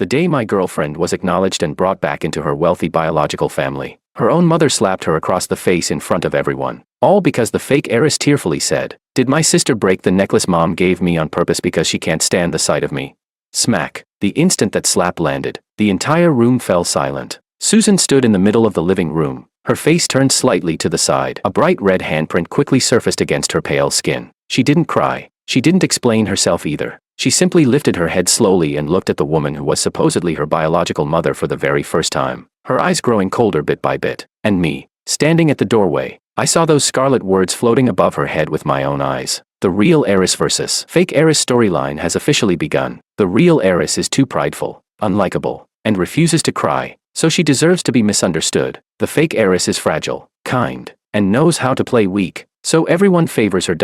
the day my girlfriend was acknowledged and brought back into her wealthy biological family. Her own mother slapped her across the face in front of everyone. All because the fake heiress tearfully said, "Did my sister break the necklace mom gave me on purpose because she can't stand the sight of me?" Smack. The instant that slap landed, the entire room fell silent. Susan stood in the middle of the living room, her face turned slightly to the side. A bright red handprint quickly surfaced against her pale skin. She didn't cry. She didn't explain herself either. She simply lifted her head slowly and looked at the woman who was supposedly her biological mother for the very first time, her eyes growing colder bit by bit. And me, standing at the doorway, I saw those scarlet words floating above her head with my own eyes. The real heiress versus fake heiress storyline has officially begun. The real heiress is too prideful, unlikable, and refuses to cry, so she deserves to be misunderstood. The fake heiress is fragile, kind, and knows how to play weak, so everyone favors her.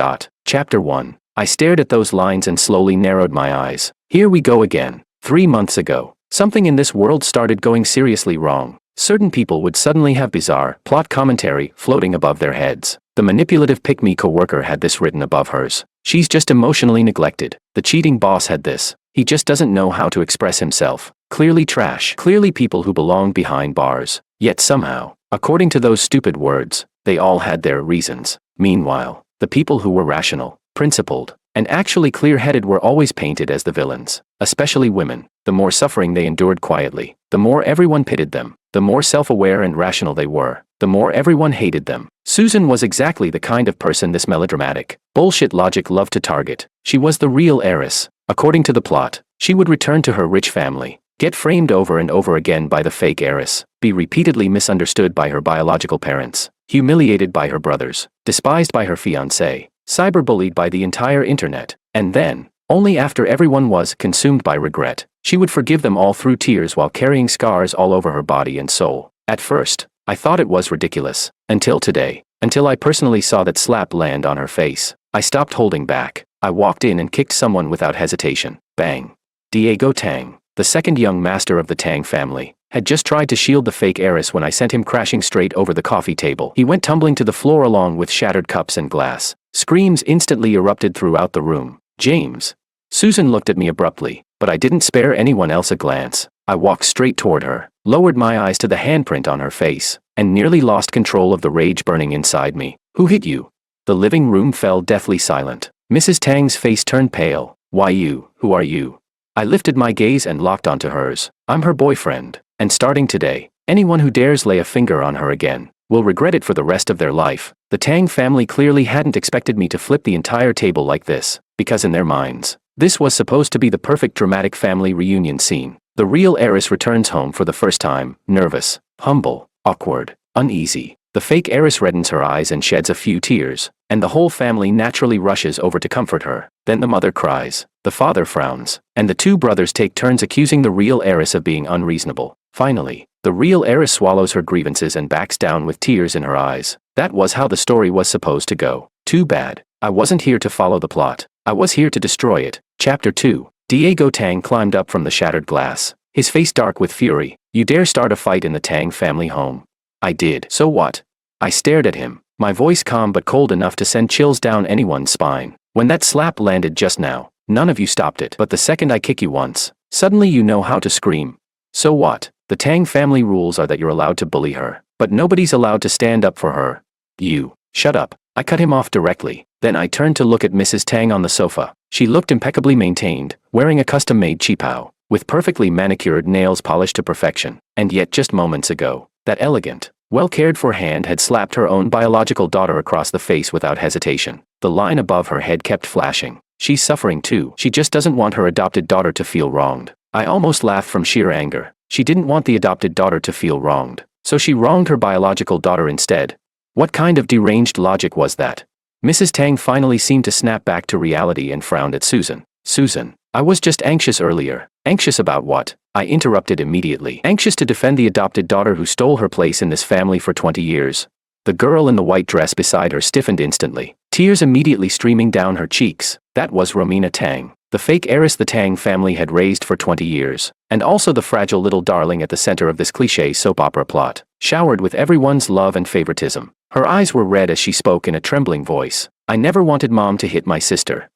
Chapter 1. I stared at those lines and slowly narrowed my eyes. Here we go again. 3 months ago, something in this world started going seriously wrong. Certain people would suddenly have bizarre plot commentary floating above their heads. The manipulative pick-me coworker had this written above hers. "She's just emotionally neglected." The cheating boss had this. "He just doesn't know how to express himself." Clearly trash. Clearly people who belong behind bars. Yet somehow, according to those stupid words, they all had their reasons. Meanwhile, the people who were rational, principled, and actually clear-headed were always painted as the villains. Especially women. The more suffering they endured quietly, the more everyone pitied them. The more self-aware and rational they were, the more everyone hated them. Susan was exactly the kind of person this melodramatic, bullshit logic loved to target. She was the real heiress. According to the plot, she would return to her rich family, get framed over and over again by the fake heiress, be repeatedly misunderstood by her biological parents, humiliated by her brothers, despised by her fiancé, cyberbullied by the entire internet, and then, only after everyone was consumed by regret, she would forgive them all through tears while carrying scars all over her body and soul. At first, I thought it was ridiculous. Until today. Until I personally saw that slap land on her face. I stopped holding back. I walked in and kicked someone without hesitation. Bang. Diego Tang, the second young master of the Tang family, had just tried to shield the fake heiress when I sent him crashing straight over the coffee table. He went tumbling to the floor along with shattered cups and glass. Screams instantly erupted throughout the room. "James." Susan looked at me abruptly, but I didn't spare anyone else a glance. I walked straight toward her, lowered my eyes to the handprint on her face, and nearly lost control of the rage burning inside me. "Who hit you?" The living room fell deathly silent. Mrs. Tang's face turned pale. "Why you? Who are you?" I lifted my gaze and locked onto hers. "I'm her boyfriend, and starting today, anyone who dares lay a finger on her again will regret it for the rest of their life." The Tang family clearly hadn't expected me to flip the entire table like this, because in their minds, this was supposed to be the perfect dramatic family reunion scene. The real heiress returns home for the first time, nervous, humble, awkward, uneasy. The fake heiress reddens her eyes and sheds a few tears, and the whole family naturally rushes over to comfort her. Then the mother cries, the father frowns, and the two brothers take turns accusing the real heiress of being unreasonable. Finally, the real heiress swallows her grievances and backs down with tears in her eyes. That was how the story was supposed to go. Too bad. I wasn't here to follow the plot. I was here to destroy it. Chapter 2. Diego Tang climbed up from the shattered glass, his face dark with fury. "You dare start a fight in the Tang family home?" I did. "So what?" I stared at him, my voice calm but cold enough to send chills down anyone's spine. "When that slap landed just now, none of you stopped it. But the second I kick you once, suddenly you know how to scream. So what? The Tang family rules are that you're allowed to bully her, but nobody's allowed to stand up for her. You, shut up." I cut him off directly. Then I turned to look at Mrs. Tang on the sofa. She looked impeccably maintained, wearing a custom-made qipao, with perfectly manicured nails polished to perfection. And yet just moments ago, that elegant, well-cared-for hand had slapped her own biological daughter across the face without hesitation. The line above her head kept flashing. "She's suffering too. She just doesn't want her adopted daughter to feel wronged." I almost laughed from sheer anger. She didn't want the adopted daughter to feel wronged, so she wronged her biological daughter instead. What kind of deranged logic was that? Mrs. Tang finally seemed to snap back to reality and frowned at Susan. "Susan, I was just anxious earlier." "Anxious about what?" I interrupted immediately. "Anxious to defend the adopted daughter who stole her place in this family for 20 years. The girl in the white dress beside her stiffened instantly, tears immediately streaming down her cheeks. That was Romina Tang, the fake heiress the Tang family had raised for 20 years, and also the fragile little darling at the center of this cliché soap opera plot, showered with everyone's love and favoritism. Her eyes were red as she spoke in a trembling voice. "I never wanted Mom to hit my sister.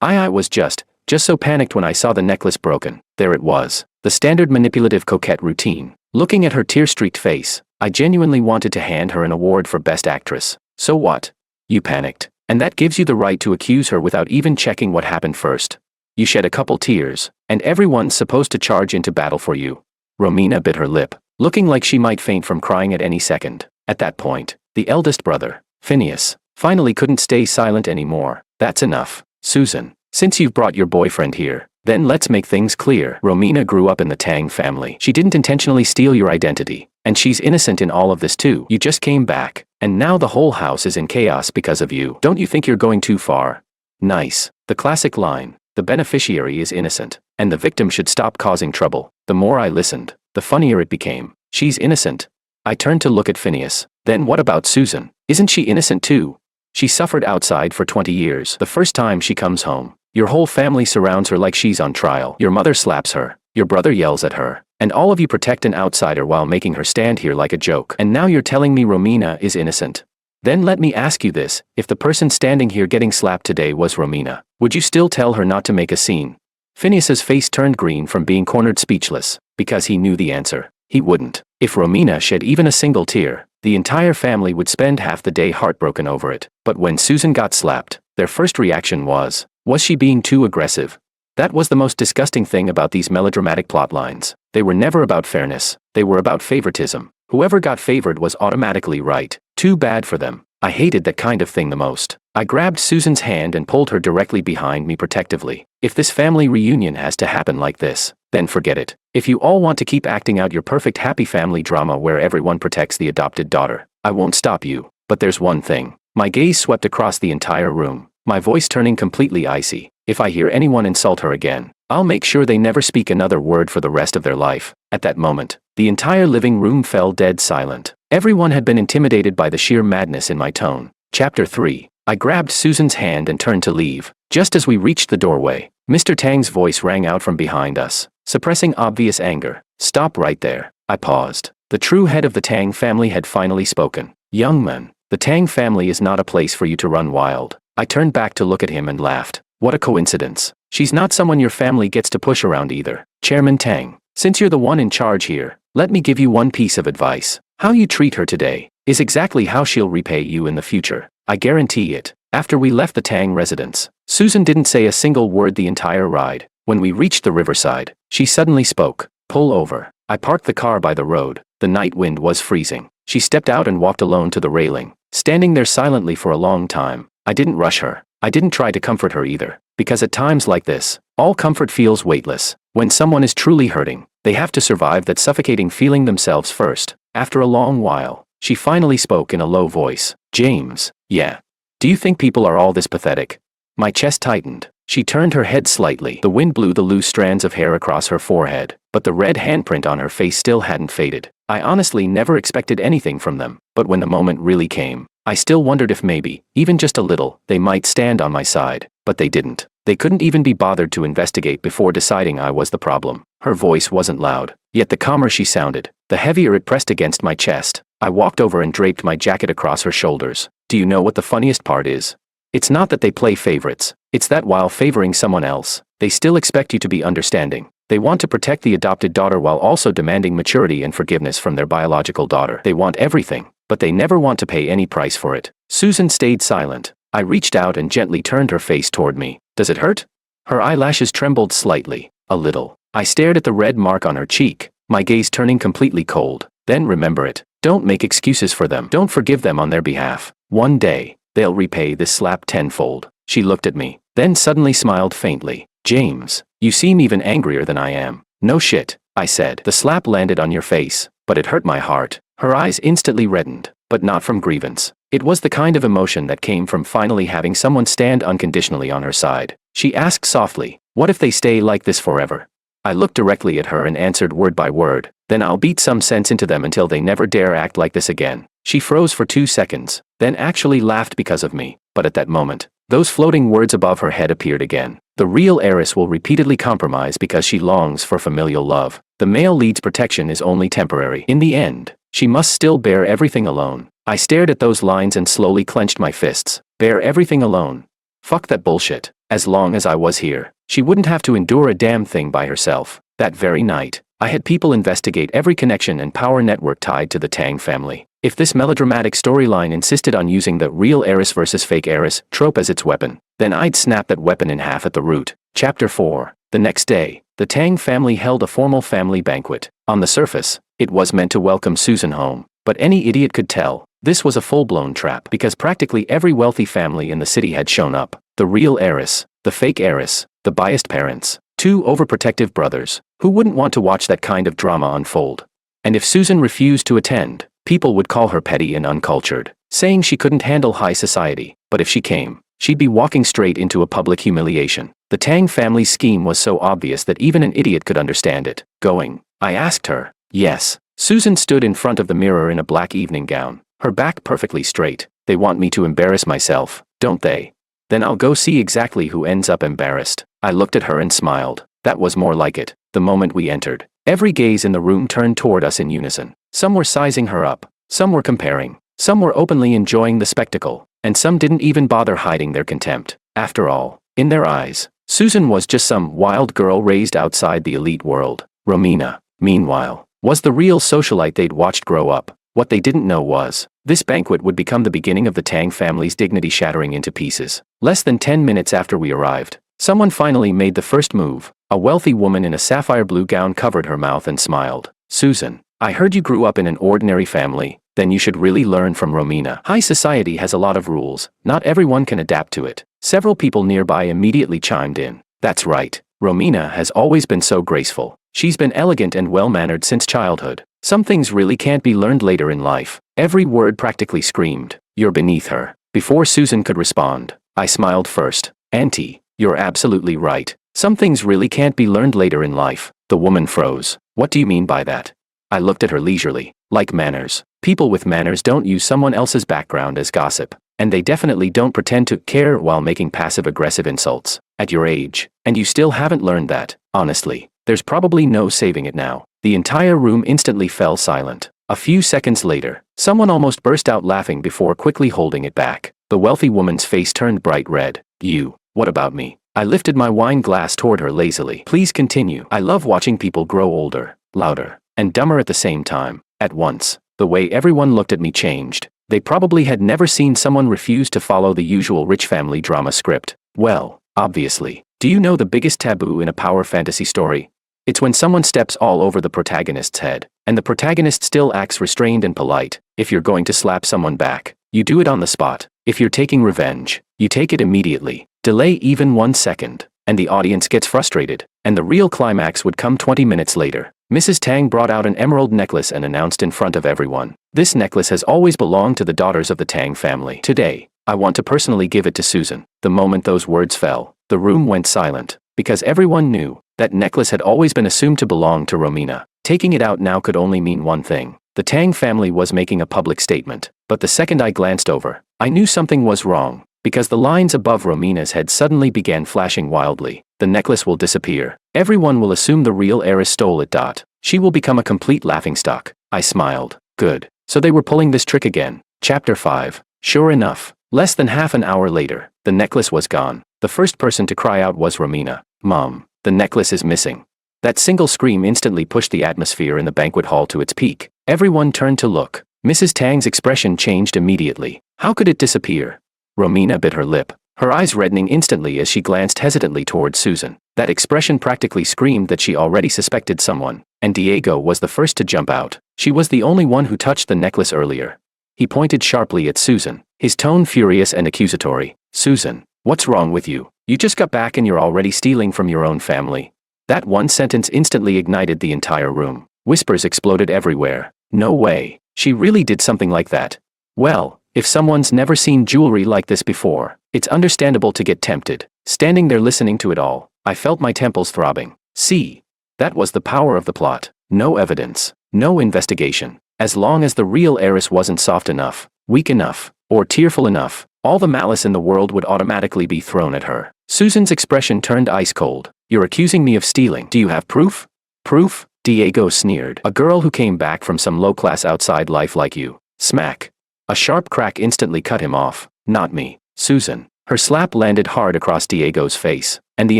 I was just just so panicked when I saw the necklace broken. There it was. The standard manipulative coquette routine. Looking at her tear-streaked face, I genuinely wanted to hand her an award for Best Actress. So what? You panicked. And that gives you the right to accuse her without even checking what happened first. You shed a couple tears, and everyone's supposed to charge into battle for you. Romina bit her lip, looking like she might faint from crying at any second. At that point, the eldest brother, Phineas, finally couldn't stay silent anymore. That's enough. Susan, since you've brought your boyfriend here, then let's make things clear. Romina grew up in the Tang family. She didn't intentionally steal your identity, and she's innocent in all of this too. You just came back, and now the whole house is in chaos because of you. Don't you think you're going too far? Nice. The classic line, the beneficiary is innocent, and the victim should stop causing trouble. The more I listened, the funnier it became. She's innocent. I turned to look at Phineas. Then what about Susan? Isn't she innocent too? She suffered outside for 20 years. The first time she comes home, your whole family surrounds her like she's on trial. Your mother slaps her, your brother yells at her, and all of you protect an outsider while making her stand here like a joke. And now you're telling me Romina is innocent. Then let me ask you this, if the person standing here getting slapped today was Romina, would you still tell her not to make a scene? Phineas's face turned green from being cornered speechless, because he knew the answer. He wouldn't. If Romina shed even a single tear, the entire family would spend half the day heartbroken over it. But when Susan got slapped, their first reaction was she being too aggressive? That was the most disgusting thing about these melodramatic plotlines. They were never about fairness. They were about favoritism. Whoever got favored was automatically right. Too bad for them. I hated that kind of thing the most. I grabbed Susan's hand and pulled her directly behind me protectively. If this family reunion has to happen like this, then forget it. If you all want to keep acting out your perfect happy family drama where everyone protects the adopted daughter, I won't stop you. But there's one thing. My gaze swept across the entire room, my voice turning completely icy. If I hear anyone insult her again, I'll make sure they never speak another word for the rest of their life. At that moment, the entire living room fell dead silent. Everyone had been intimidated by the sheer madness in my tone. Chapter 3. I grabbed Susan's hand and turned to leave. Just as we reached the doorway, Mr. Tang's voice rang out from behind us, suppressing obvious anger. Stop right there. I paused. The true head of the Tang family had finally spoken. Young man, the Tang family is not a place for you to run wild. I turned back to look at him and laughed. What a coincidence. She's not someone your family gets to push around either. Chairman Tang, since you're the one in charge here, let me give you one piece of advice. How you treat her today is exactly how she'll repay you in the future. I guarantee it. After we left the Tang residence, Susan didn't say a single word the entire ride. When we reached the riverside, she suddenly spoke. Pull over. I parked the car by the road. The night wind was freezing. She stepped out and walked alone to the railing, standing there silently for a long time. I didn't rush her. I didn't try to comfort her either, because at times like this, all comfort feels weightless. When someone is truly hurting, they have to survive that suffocating feeling themselves first. After a long while, she finally spoke in a low voice. James, yeah. Do you think people are all this pathetic? My chest tightened. She turned her head slightly. The wind blew the loose strands of hair across her forehead, but the red handprint on her face still hadn't faded. I honestly never expected anything from them, but when the moment really came, I still wondered if maybe, even just a little, they might stand on my side. But they didn't. They couldn't even be bothered to investigate before deciding I was the problem. Her voice wasn't loud, yet the calmer she sounded, the heavier it pressed against my chest. I walked over and draped my jacket across her shoulders. Do you know what the funniest part is? It's not that they play favorites. It's that while favoring someone else, they still expect you to be understanding. They want to protect the adopted daughter while also demanding maturity and forgiveness from their biological daughter. They want everything, but they never want to pay any price for it. Susan stayed silent. I reached out and gently turned her face toward me. Does it hurt? Her eyelashes trembled slightly. A little. I stared at the red mark on her cheek, my gaze turning completely cold. Then remember it. Don't make excuses for them. Don't forgive them on their behalf. One day, they'll repay this slap tenfold. She looked at me, then suddenly smiled faintly. James, you seem even angrier than I am. No shit, I said. The slap landed on your face, but it hurt my heart. Her eyes instantly reddened, but not from grievance. It was the kind of emotion that came from finally having someone stand unconditionally on her side. She asked softly, what if they stay like this forever? I looked directly at her and answered word by word. Then I'll beat some sense into them until they never dare act like this again. She froze for 2 seconds, then actually laughed because of me. But at that moment, those floating words above her head appeared again. The real heiress will repeatedly compromise because she longs for familial love. The male lead's protection is only temporary. In the end, she must still bear everything alone. I stared at those lines and slowly clenched my fists. Bear everything alone. Fuck that bullshit. As long as I was here, she wouldn't have to endure a damn thing by herself. That very night, I had people investigate every connection and power network tied to the Tang family. If this melodramatic storyline insisted on using the real heiress versus fake heiress trope as its weapon, then I'd snap that weapon in half at the root. Chapter 4. The next day, the Tang family held a formal family banquet. On the surface, it was meant to welcome Susan home, but any idiot could tell this was a full-blown trap because practically every wealthy family in the city had shown up. The real heiress, the fake heiress, the biased parents, two overprotective brothers, who wouldn't want to watch that kind of drama unfold. And if Susan refused to attend, people would call her petty and uncultured, saying she couldn't handle high society. But if she came, she'd be walking straight into a public humiliation. The Tang family's scheme was so obvious that even an idiot could understand it. Going, I asked her. Yes. Susan stood in front of the mirror in a black evening gown, her back perfectly straight. They want me to embarrass myself, don't they? Then I'll go see exactly who ends up embarrassed. I looked at her and smiled. That was more like it. The moment we entered, every gaze in the room turned toward us in unison. Some were sizing her up, some were comparing, some were openly enjoying the spectacle, and some didn't even bother hiding their contempt. After all, in their eyes, Susan was just some wild girl raised outside the elite world. Romina, meanwhile, was the real socialite they'd watched grow up. What they didn't know was, this banquet would become the beginning of the Tang family's dignity shattering into pieces. Less than 10 minutes after we arrived, someone finally made the first move. A wealthy woman in a sapphire blue gown covered her mouth and smiled. Susan, I heard you grew up in an ordinary family. Then you should really learn from Romina. High society has a lot of rules. Not everyone can adapt to it. Several people nearby immediately chimed in. That's right. Romina has always been so graceful. She's been elegant and well-mannered since childhood. Some things really can't be learned later in life. Every word practically screamed, you're beneath her. Before Susan could respond, I smiled first. Auntie, you're absolutely right. Some things really can't be learned later in life. The woman froze. What do you mean by that? I looked at her leisurely. Like manners. People with manners don't use someone else's background as gossip. And they definitely don't pretend to care while making passive-aggressive insults. At your age, and you still haven't learned that, honestly, there's probably no saving it now. The entire room instantly fell silent. A few seconds later, someone almost burst out laughing before quickly holding it back. The wealthy woman's face turned bright red. You, what about me? I lifted my wine glass toward her lazily. Please continue. I love watching people grow older, louder, and dumber at the same time. At once, the way everyone looked at me changed. They probably had never seen someone refuse to follow the usual rich family drama script. Well, obviously. Do you know the biggest taboo in a power fantasy story? It's when someone steps all over the protagonist's head, and the protagonist still acts restrained and polite. If you're going to slap someone back, you do it on the spot. If you're taking revenge, you take it immediately. Delay even 1 second, and the audience gets frustrated, and the real climax would come 20 minutes later. Mrs. Tang brought out an emerald necklace and announced in front of everyone, this necklace has always belonged to the daughters of the Tang family. Today, I want to personally give it to Susan. The moment those words fell, the room went silent, because everyone knew that necklace had always been assumed to belong to Romina. Taking it out now could only mean one thing. The Tang family was making a public statement. But the second I glanced over, I knew something was wrong, because the lines above Romina's head suddenly began flashing wildly. The necklace will disappear. Everyone will assume the real heiress stole it. She will become a complete laughingstock. I smiled. Good. So they were pulling this trick again. Chapter 5. Sure enough, less than half an hour later, the necklace was gone. The first person to cry out was Romina. Mom, the necklace is missing. That single scream instantly pushed the atmosphere in the banquet hall to its peak. Everyone turned to look. Mrs. Tang's expression changed immediately. How could it disappear? Romina bit her lip, her eyes reddening instantly as she glanced hesitantly towards Susan. That expression practically screamed that she already suspected someone, and Diego was the first to jump out. She was the only one who touched the necklace earlier. He pointed sharply at Susan, his tone furious and accusatory. Susan, what's wrong with you? You just got back and you're already stealing from your own family. That one sentence instantly ignited the entire room. Whispers exploded everywhere. No way. She really did something like that. Well, if someone's never seen jewelry like this before, it's understandable to get tempted. Standing there listening to it all, I felt my temples throbbing. See, that was the power of the plot. No evidence, no investigation. As long as the real heiress wasn't soft enough, weak enough, or tearful enough, all the malice in the world would automatically be thrown at her. Susan's expression turned ice cold. You're accusing me of stealing. Do you have proof? Proof? Diego sneered. A girl who came back from some low-class outside life like you. Smack. A sharp crack instantly cut him off. Not me. Susan, Her slap landed hard across Diego's face, and the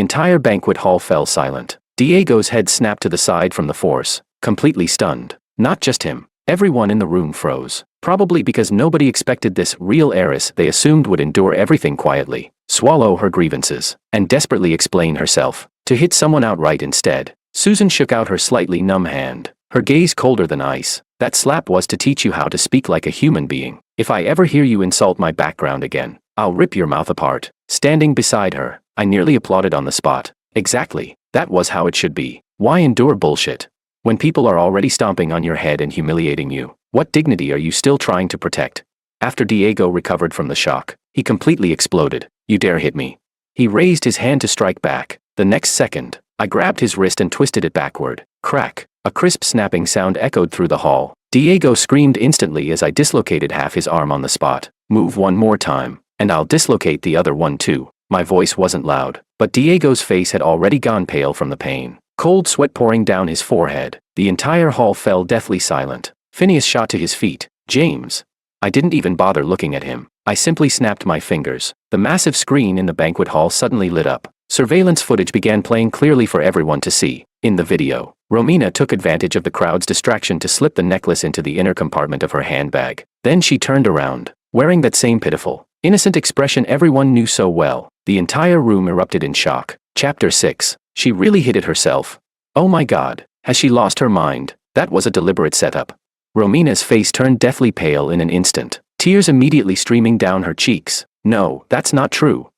entire banquet hall fell silent. Diego's head snapped to the side from the force, completely stunned. Not just him. Everyone in the room froze. Probably because nobody expected this real heiress they assumed would endure everything quietly, swallow her grievances, and desperately explain herself, to hit someone outright instead. Susan shook out her slightly numb hand, her gaze colder than ice. That slap was to teach you how to speak like a human being. If I ever hear you insult my background again, I'll rip your mouth apart. Standing beside her, I nearly applauded on the spot. Exactly. That was how it should be. Why endure bullshit? When people are already stomping on your head and humiliating you, what dignity are you still trying to protect? After Diego recovered from the shock, he completely exploded. You dare hit me? He raised his hand to strike back. The next second, I grabbed his wrist and twisted it backward. Crack. A crisp snapping sound echoed through the hall. Diego screamed instantly as I dislocated half his arm on the spot. Move one more time, and I'll dislocate the other one too. My voice wasn't loud, but Diego's face had already gone pale from the pain. Cold sweat pouring down his forehead. The entire hall fell deathly silent. Phineas shot to his feet. James. I didn't even bother looking at him. I simply snapped my fingers. The massive screen in the banquet hall suddenly lit up. Surveillance footage began playing clearly for everyone to see. In the video, Romina took advantage of the crowd's distraction to slip the necklace into the inner compartment of her handbag. Then she turned around, wearing that same pitiful, innocent expression everyone knew so well. The entire room erupted in shock. Chapter 6. She really hit it herself. Oh my God, has she lost her mind? That was a deliberate setup. Romina's face turned deathly pale in an instant, tears immediately streaming down her cheeks. No, that's not true.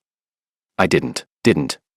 I didn't.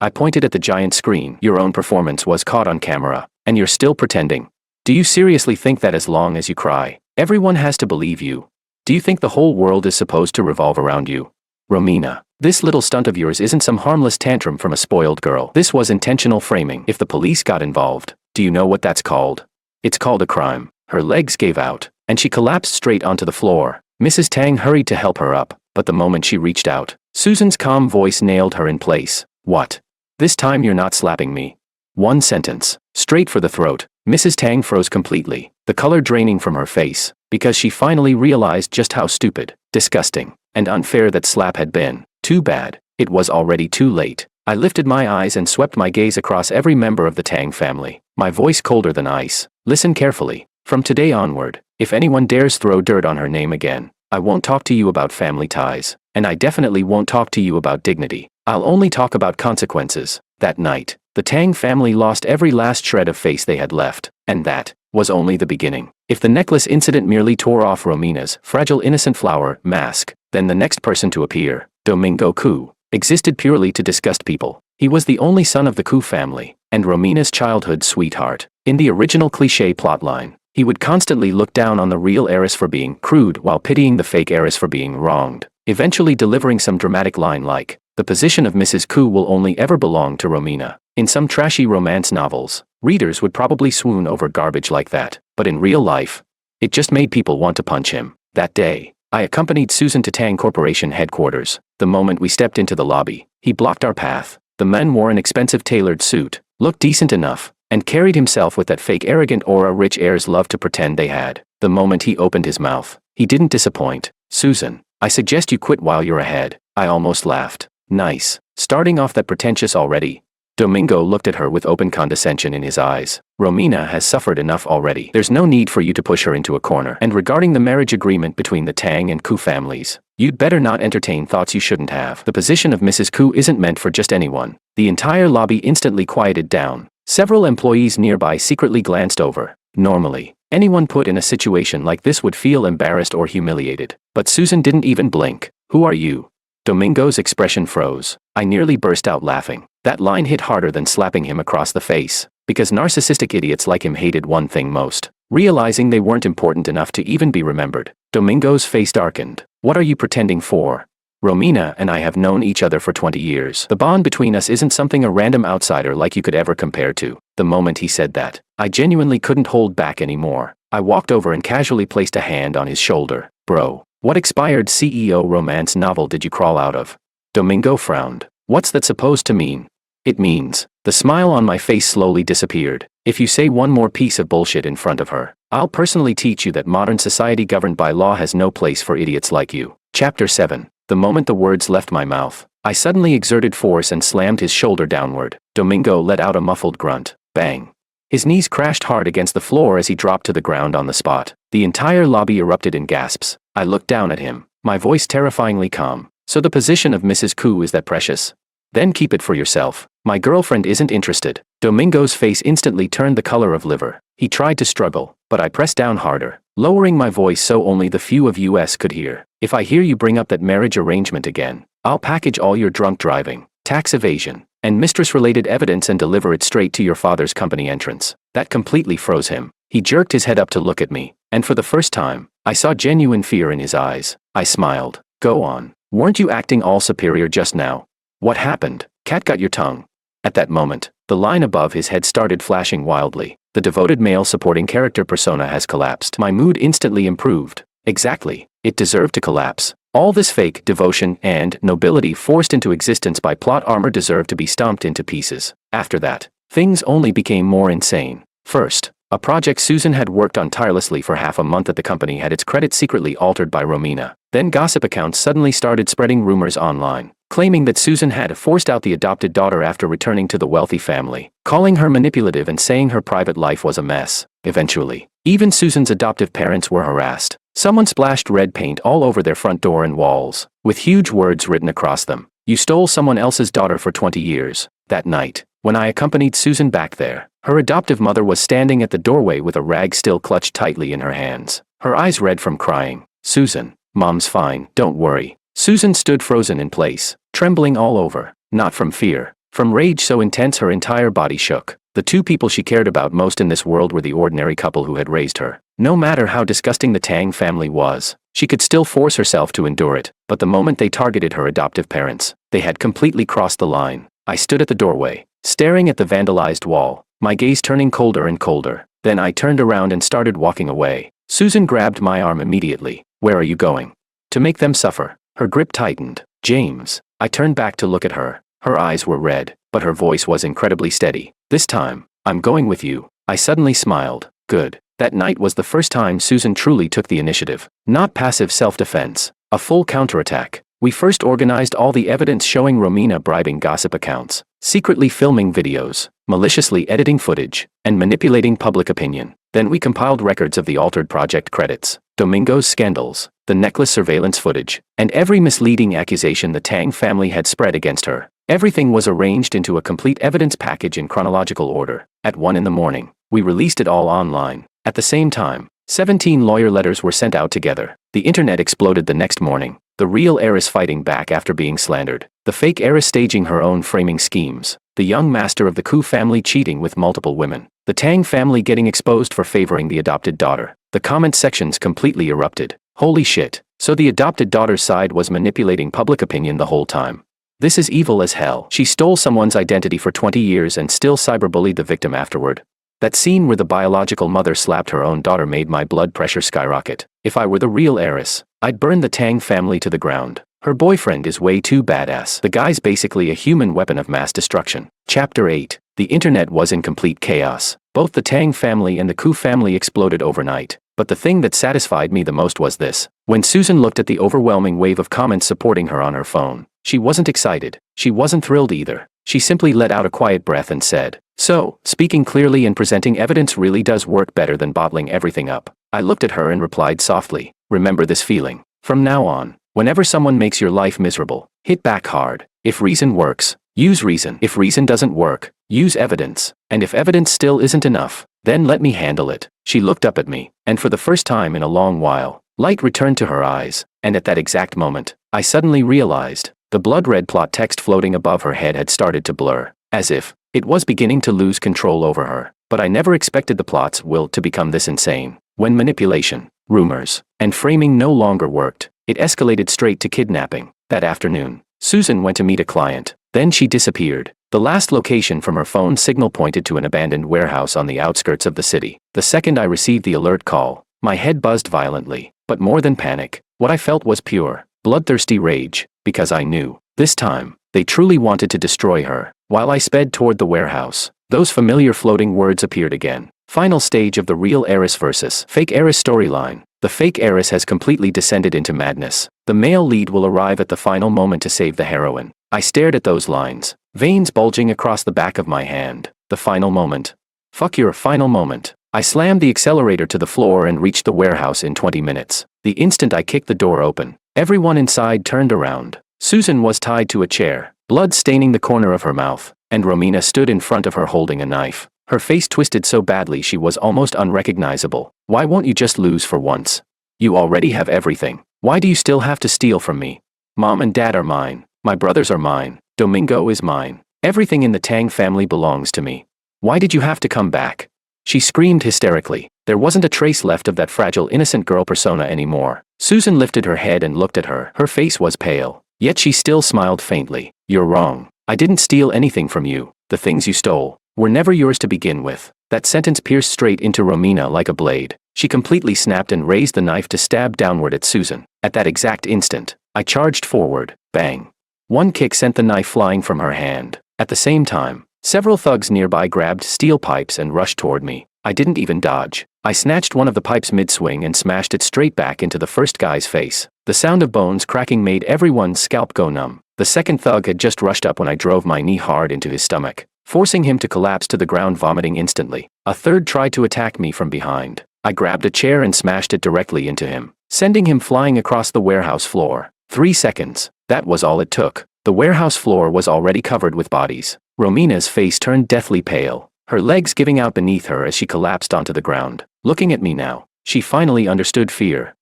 I pointed at the giant screen. Your own performance was caught on camera, and you're still pretending. Do you seriously think that as long as you cry, everyone has to believe you? Do you think the whole world is supposed to revolve around you? Romina, this little stunt of yours isn't some harmless tantrum from a spoiled girl. This was intentional framing. If the police got involved, do you know what that's called? It's called a crime. Her legs gave out, and she collapsed straight onto the floor. Mrs. Tang hurried to help her up, but the moment she reached out, Susan's calm voice nailed her in place. What? This time you're not slapping me. One sentence. Straight for the throat. Mrs. Tang froze completely, the color draining from her face, because she finally realized just how stupid, disgusting, and unfair that slap had been. Too bad. It was already too late. I lifted my eyes and swept my gaze across every member of the Tang family, my voice colder than ice. Listen carefully. From today onward, if anyone dares throw dirt on her name again, I won't talk to you about family ties, and I definitely won't talk to you about dignity. I'll only talk about consequences. That night, the Tang family lost every last shred of face they had left, and that was only the beginning. If the necklace incident merely tore off Romina's fragile innocent flower mask, then the next person to appear, Domingo Ku, existed purely to disgust people. He was the only son of the Ku family, and Romina's childhood sweetheart. In the original cliché plotline, he would constantly look down on the real heiress for being crude while pitying the fake heiress for being wronged, eventually delivering some dramatic line like, "The position of Mrs. Ku will only ever belong to Romina." In some trashy romance novels, readers would probably swoon over garbage like that, but in real life, it just made people want to punch him. That day, I accompanied Susan to Tang Corporation headquarters. The moment we stepped into the lobby, he blocked our path. The man wore an expensive tailored suit, looked decent enough, and carried himself with that fake arrogant aura rich heirs love to pretend they had. The moment he opened his mouth, he didn't disappoint. "Susan, I suggest you quit while you're ahead." I almost laughed. Nice. Starting off that pretentious already. Domingo looked at her with open condescension in his eyes. Romina has suffered enough already. There's no need for you to push her into a corner. And regarding the marriage agreement between the Tang and Ku families, you'd better not entertain thoughts you shouldn't have. The position of Mrs. Ku isn't meant for just anyone. The entire lobby instantly quieted down. Several employees nearby secretly glanced over. Normally, anyone put in a situation like this would feel embarrassed or humiliated. But Susan didn't even blink. "Who are you?" Domingo's expression froze. I nearly burst out laughing. That line hit harder than slapping him across the face, because narcissistic idiots like him hated one thing most: realizing they weren't important enough to even be remembered. Domingo's face darkened. "What are you pretending for? Romina and I have known each other for 20 years. The bond between us isn't something a random outsider like you could ever compare to." The moment he said that, I genuinely couldn't hold back anymore. I walked over and casually placed a hand on his shoulder. "Bro, what expired CEO romance novel did you crawl out of?" Domingo frowned. "What's that supposed to mean?" "It means." The smile on my face slowly disappeared. "If you say one more piece of bullshit in front of her, I'll personally teach you that modern society governed by law has no place for idiots like you." Chapter 7. The moment the words left my mouth, I suddenly exerted force and slammed his shoulder downward. Domingo let out a muffled grunt. Bang. His knees crashed hard against the floor as he dropped to the ground on the spot. The entire lobby erupted in gasps. I looked down at him, my voice terrifyingly calm. So the position of Mrs. Koo is that precious? Then keep it for yourself. My girlfriend isn't interested. Domingo's face instantly turned the color of liver. He tried to struggle, but I pressed down harder, lowering my voice so only the few of us could hear. If I hear you bring up that marriage arrangement again, I'll package all your drunk driving, tax evasion, and mistress-related evidence and deliver it straight to your father's company entrance. That completely froze him. He jerked his head up to look at me, and for the first time, I saw genuine fear in his eyes. I smiled. Go on. Weren't you acting all superior just now? What happened? Cat got your tongue. At that moment, the line above his head started flashing wildly. The devoted male supporting character persona has collapsed. My mood instantly improved. Exactly. It deserved to collapse. All this fake devotion and nobility forced into existence by plot armor deserved to be stomped into pieces. After that, things only became more insane. First, a project Susan had worked on tirelessly for half a month at the company had its credit secretly altered by Romina. Then gossip accounts suddenly started spreading rumors online, claiming that Susan had forced out the adopted daughter after returning to the wealthy family, calling her manipulative and saying her private life was a mess. Eventually, even Susan's adoptive parents were harassed. Someone splashed red paint all over their front door and walls, with huge words written across them. You stole someone else's daughter for 20 years. That night, when I accompanied Susan back there, her adoptive mother was standing at the doorway with a rag still clutched tightly in her hands, her eyes red from crying. Susan, Mom's fine, don't worry. Susan stood frozen in place, trembling all over, not from fear, from rage so intense her entire body shook. The two people she cared about most in this world were the ordinary couple who had raised her. No matter how disgusting the Tang family was, she could still force herself to endure it, but the moment they targeted her adoptive parents, they had completely crossed the line. I stood at the doorway, staring at the vandalized wall, my gaze turning colder and colder. Then I turned around and started walking away. Susan grabbed my arm immediately. Where are you going? To make them suffer. Her grip tightened. James. I turned back to look at her. Her eyes were red, but her voice was incredibly steady. This time, I'm going with you. I suddenly smiled. Good. That night was the first time Susan truly took the initiative. Not passive self-defense, a full counterattack. We first organized all the evidence showing Romina bribing gossip accounts, secretly filming videos, maliciously editing footage, and manipulating public opinion. Then we compiled records of the altered project credits, Domingo's scandals, the necklace surveillance footage, and every misleading accusation the Tang family had spread against her. Everything was arranged into a complete evidence package in chronological order. At 1 in the morning, we released it all online. At the same time, 17 lawyer letters were sent out together. The internet exploded the next morning. The real heiress fighting back after being slandered. The fake heiress staging her own framing schemes. The young master of the Koo family cheating with multiple women. The Tang family getting exposed for favoring the adopted daughter. The comment sections completely erupted. Holy shit. So the adopted daughter's side was manipulating public opinion the whole time. This is evil as hell. She stole someone's identity for 20 years and still cyberbullied the victim afterward. That scene where the biological mother slapped her own daughter made my blood pressure skyrocket. If I were the real heiress, I'd burn the Tang family to the ground. Her boyfriend is way too badass. The guy's basically a human weapon of mass destruction. Chapter 8. The internet was in complete chaos. Both the Tang family and the Koo family exploded overnight. But the thing that satisfied me the most was this. When Susan looked at the overwhelming wave of comments supporting her on her phone, she wasn't excited. She wasn't thrilled either. She simply let out a quiet breath and said, "So, speaking clearly and presenting evidence really does work better than bottling everything up." I looked at her and replied softly, "Remember this feeling. From now on, whenever someone makes your life miserable, hit back hard. If reason works, use reason. If reason doesn't work, use evidence. And if evidence still isn't enough, then let me handle it." She looked up at me, and for the first time in a long while, light returned to her eyes, and at that exact moment, I suddenly realized, the blood-red plot text floating above her head had started to blur, as if it was beginning to lose control over her. But I never expected the plot's will to become this insane. When manipulation, rumors, and framing no longer worked, it escalated straight to kidnapping. That afternoon, Susan went to meet a client. Then she disappeared. The last location from her phone signal pointed to an abandoned warehouse on the outskirts of the city. The second I received the alert call, my head buzzed violently. But more than panic, what I felt was pure, bloodthirsty rage, because I knew, this time, they truly wanted to destroy her. While I sped toward the warehouse, those familiar floating words appeared again. Final stage of the real heiress versus fake heiress storyline. The fake heiress has completely descended into madness. The male lead will arrive at the final moment to save the heroine. I stared at those lines, veins bulging across the back of my hand. The final moment. Fuck your final moment. I slammed the accelerator to the floor and reached the warehouse in 20 minutes. The instant I kicked the door open, everyone inside turned around. Susan was tied to a chair, blood staining the corner of her mouth, and Romina stood in front of her holding a knife. Her face twisted so badly she was almost unrecognizable. Why won't you just lose for once? You already have everything. Why do you still have to steal from me? Mom and Dad are mine. My brothers are mine. Domingo is mine. Everything in the Tang family belongs to me. Why did you have to come back? She screamed hysterically. There wasn't a trace left of that fragile innocent girl persona anymore. Susan lifted her head and looked at her. Her face was pale, yet she still smiled faintly. You're wrong. I didn't steal anything from you. The things you stole were never yours to begin with. That sentence pierced straight into Romina like a blade. She completely snapped and raised the knife to stab downward at Susan. At that exact instant, I charged forward. Bang. One kick sent the knife flying from her hand. At the same time, several thugs nearby grabbed steel pipes and rushed toward me. I didn't even dodge. I snatched one of the pipes mid-swing and smashed it straight back into the first guy's face. The sound of bones cracking made everyone's scalp go numb. The second thug had just rushed up when I drove my knee hard into his stomach, forcing him to collapse to the ground, vomiting instantly. A third tried to attack me from behind. I grabbed a chair and smashed it directly into him, sending him flying across the warehouse floor. 3 seconds. That was all it took. The warehouse floor was already covered with bodies. Romina's face turned deathly pale, her legs giving out beneath her as she collapsed onto the ground. Looking at me now, she finally understood fear.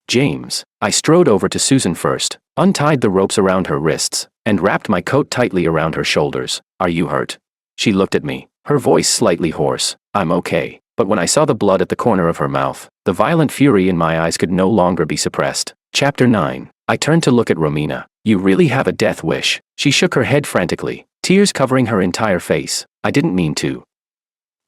James. I strode over to Susan first, untied the ropes around her wrists, and wrapped my coat tightly around her shoulders. Are you hurt? She looked at me, her voice slightly hoarse. I'm okay. But when I saw the blood at the corner of her mouth, the violent fury in my eyes could no longer be suppressed. Chapter 9. I turned to look at Romina. You really have a death wish. She shook her head frantically, tears covering her entire face. I didn't mean to.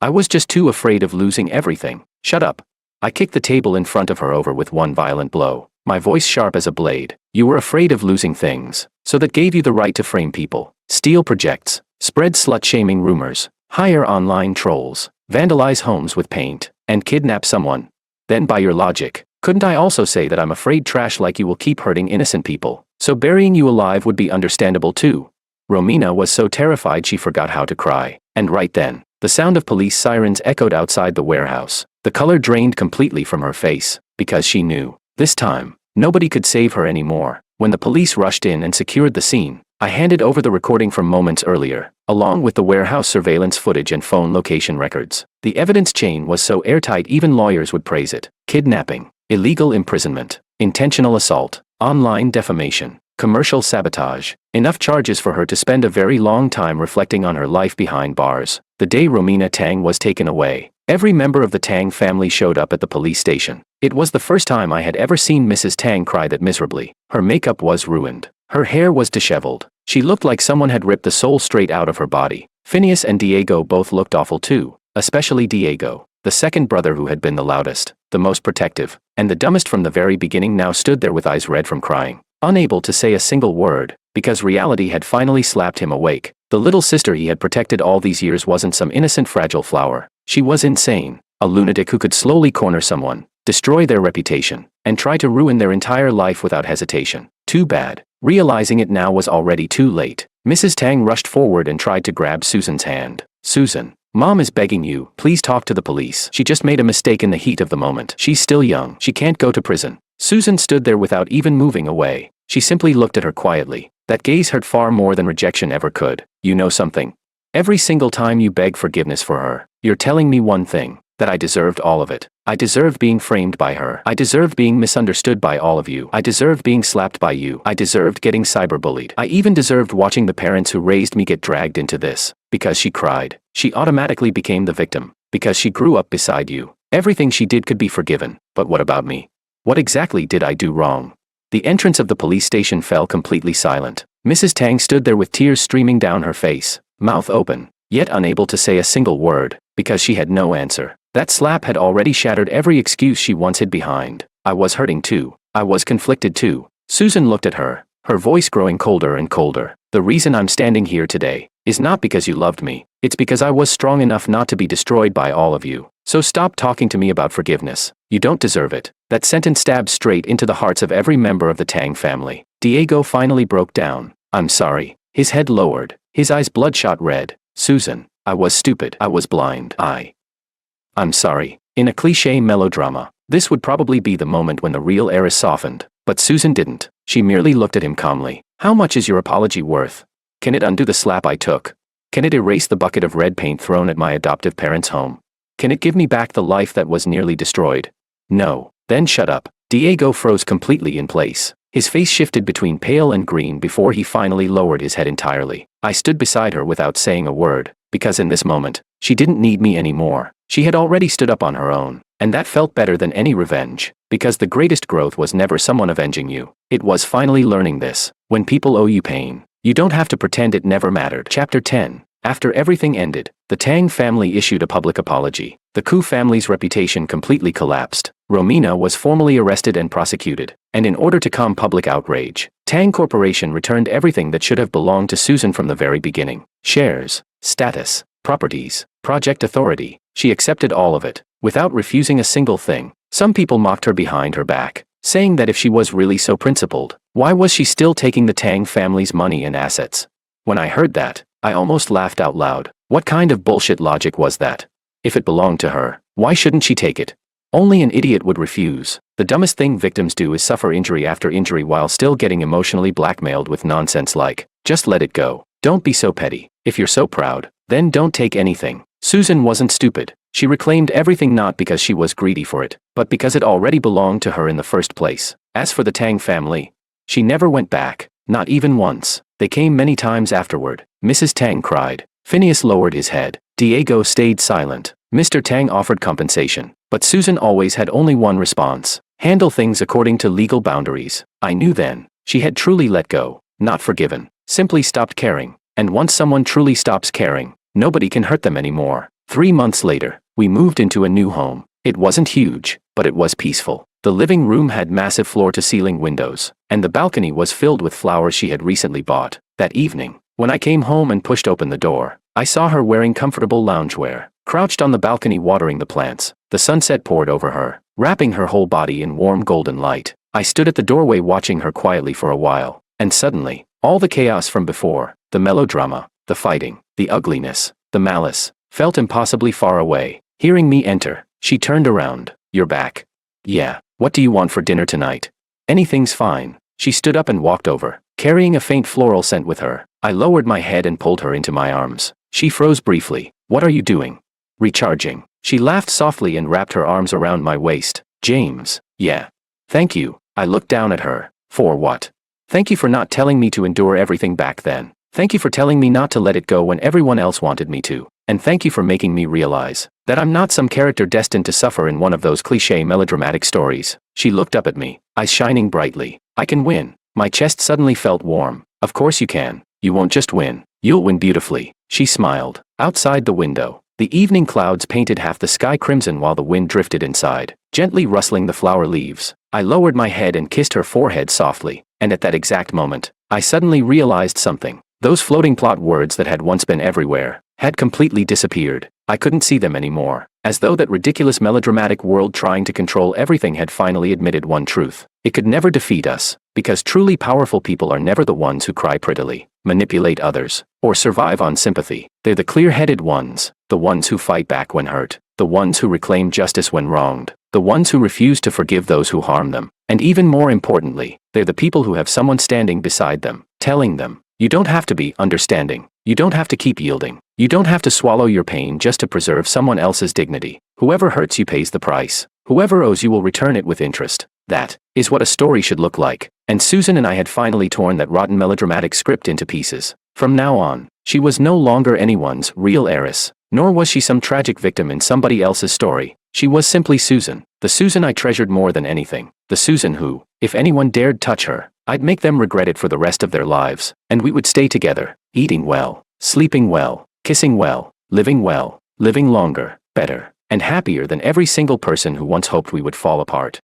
I was just too afraid of losing everything. Shut up. I kicked the table in front of her over with one violent blow, my voice sharp as a blade. You were afraid of losing things, so that gave you the right to frame people, steal projects, spread slut-shaming rumors, hire online trolls, vandalize homes with paint, and kidnap someone. Then by your logic, couldn't I also say that I'm afraid trash like you will keep hurting innocent people, so burying you alive would be understandable too? Romina was so terrified she forgot how to cry, and right then, the sound of police sirens echoed outside the warehouse. The color drained completely from her face, because she knew, this time, nobody could save her anymore. When the police rushed in and secured the scene, I handed over the recording from moments earlier, along with the warehouse surveillance footage and phone location records. The evidence chain was so airtight even lawyers would praise it. Kidnapping, illegal imprisonment, intentional assault, online defamation, commercial sabotage. Enough charges for her to spend a very long time reflecting on her life behind bars. The day Romina Tang was taken away, every member of the Tang family showed up at the police station. It was the first time I had ever seen Mrs. Tang cry that miserably. Her makeup was ruined. Her hair was disheveled. She looked like someone had ripped the soul straight out of her body. Phineas and Diego both looked awful too, especially Diego. The second brother, who had been the loudest, the most protective, and the dumbest from the very beginning, now stood there with eyes red from crying, unable to say a single word, because reality had finally slapped him awake. The little sister he had protected all these years wasn't some innocent fragile flower. She was insane, a lunatic who could slowly corner someone, destroy their reputation, and try to ruin their entire life without hesitation. Too bad. Realizing it now was already too late. Mrs. Tang rushed forward and tried to grab Susan's hand. Susan, Mom is begging you, please talk to the police. She just made a mistake in the heat of the moment. She's still young. She can't go to prison. Susan stood there without even moving away. She simply looked at her quietly. That gaze hurt far more than rejection ever could. You know something? Every single time you beg forgiveness for her, you're telling me one thing, that I deserved all of it. I deserved being framed by her. I deserved being misunderstood by all of you. I deserved being slapped by you. I deserved getting cyberbullied. I even deserved watching the parents who raised me get dragged into this. Because she cried, she automatically became the victim. Because she grew up beside you, everything she did could be forgiven. But what about me? What exactly did I do wrong? The entrance of the police station fell completely silent. Mrs. Tang stood there with tears streaming down her face, mouth open, yet unable to say a single word, because she had no answer. That slap had already shattered every excuse she once hid behind. I was hurting too. I was conflicted too. Susan looked at her, her voice growing colder and colder. The reason I'm standing here today is not because you loved me. It's because I was strong enough not to be destroyed by all of you. So stop talking to me about forgiveness. You don't deserve it. That sentence stabbed straight into the hearts of every member of the Tang family. Diego finally broke down. I'm sorry. His head lowered, his eyes bloodshot red. Susan, I was stupid. I was blind. I'm sorry. In a cliché melodrama, this would probably be the moment when the real heiress softened. But Susan didn't. She merely looked at him calmly. How much is your apology worth? Can it undo the slap I took? Can it erase the bucket of red paint thrown at my adoptive parents' home? Can it give me back the life that was nearly destroyed? No. Then shut up. Diego froze completely in place. His face shifted between pale and green before he finally lowered his head entirely. I stood beside her without saying a word, because in this moment, she didn't need me anymore. She had already stood up on her own, and that felt better than any revenge, because the greatest growth was never someone avenging you. It was finally learning this. When people owe you pain, you don't have to pretend it never mattered. Chapter 10. After everything ended, the Tang family issued a public apology. The Ku family's reputation completely collapsed. Romina was formally arrested and prosecuted, and in order to calm public outrage, Tang Corporation returned everything that should have belonged to Susan from the very beginning. Shares, status, properties, project authority. She accepted all of it, without refusing a single thing. Some people mocked her behind her back, saying that if she was really so principled, why was she still taking the Tang family's money and assets? When I heard that, I almost laughed out loud. What kind of bullshit logic was that? If it belonged to her, why shouldn't she take it? Only an idiot would refuse. The dumbest thing victims do is suffer injury after injury while still getting emotionally blackmailed with nonsense like, just let it go. Don't be so petty. If you're so proud, then don't take anything. Susan wasn't stupid. She reclaimed everything not because she was greedy for it, but because it already belonged to her in the first place. As for the Tang family, she never went back, not even once. They came many times afterward. Mrs. Tang cried. Phineas lowered his head. Diego stayed silent. Mr. Tang offered compensation, but Susan always had only one response. Handle things according to legal boundaries. I knew then. She had truly let go, not forgiven, simply stopped caring. And once someone truly stops caring, nobody can hurt them anymore. 3 months later, we moved into a new home. It wasn't huge, but it was peaceful. The living room had massive floor-to-ceiling windows, and the balcony was filled with flowers she had recently bought. That evening, when I came home and pushed open the door, I saw her wearing comfortable loungewear, crouched on the balcony watering the plants. The sunset poured over her, wrapping her whole body in warm golden light. I stood at the doorway watching her quietly for a while, and suddenly, all the chaos from before, the melodrama, the fighting, the ugliness, the malice, felt impossibly far away. Hearing me enter, she turned around. You're back. Yeah, what do you want for dinner tonight? Anything's fine. She stood up and walked over, carrying a faint floral scent with her. I lowered my head and pulled her into my arms. She froze briefly. What are you doing? Recharging. She laughed softly and wrapped her arms around my waist. James. Yeah. Thank you. I looked down at her. For what? Thank you for not telling me to endure everything back then. Thank you for telling me not to let it go when everyone else wanted me to. And thank you for making me realize that I'm not some character destined to suffer in one of those cliché melodramatic stories. She looked up at me, eyes shining brightly. I can win. My chest suddenly felt warm. Of course you can. You won't just win. You'll win beautifully. She smiled. Outside the window, the evening clouds painted half the sky crimson while the wind drifted inside, gently rustling the flower leaves. I lowered my head and kissed her forehead softly, and at that exact moment, I suddenly realized something. Those floating plot words that had once been everywhere had completely disappeared. I couldn't see them anymore, as though that ridiculous melodramatic world trying to control everything had finally admitted one truth. It could never defeat us, because truly powerful people are never the ones who cry prettily, manipulate others, or survive on sympathy. They're the clear-headed ones, the ones who fight back when hurt, the ones who reclaim justice when wronged, the ones who refuse to forgive those who harm them. And even more importantly, they're the people who have someone standing beside them, telling them, you don't have to be understanding. You don't have to keep yielding. You don't have to swallow your pain just to preserve someone else's dignity. Whoever hurts you pays the price. Whoever owes you will return it with interest. That is what a story should look like. And Susan and I had finally torn that rotten melodramatic script into pieces. From now on, she was no longer anyone's real heiress, nor was she some tragic victim in somebody else's story. She was simply Susan, the Susan I treasured more than anything, the Susan who, if anyone dared touch her, I'd make them regret it for the rest of their lives, and we would stay together, eating well, sleeping well, kissing well, living longer, better, and happier than every single person who once hoped we would fall apart.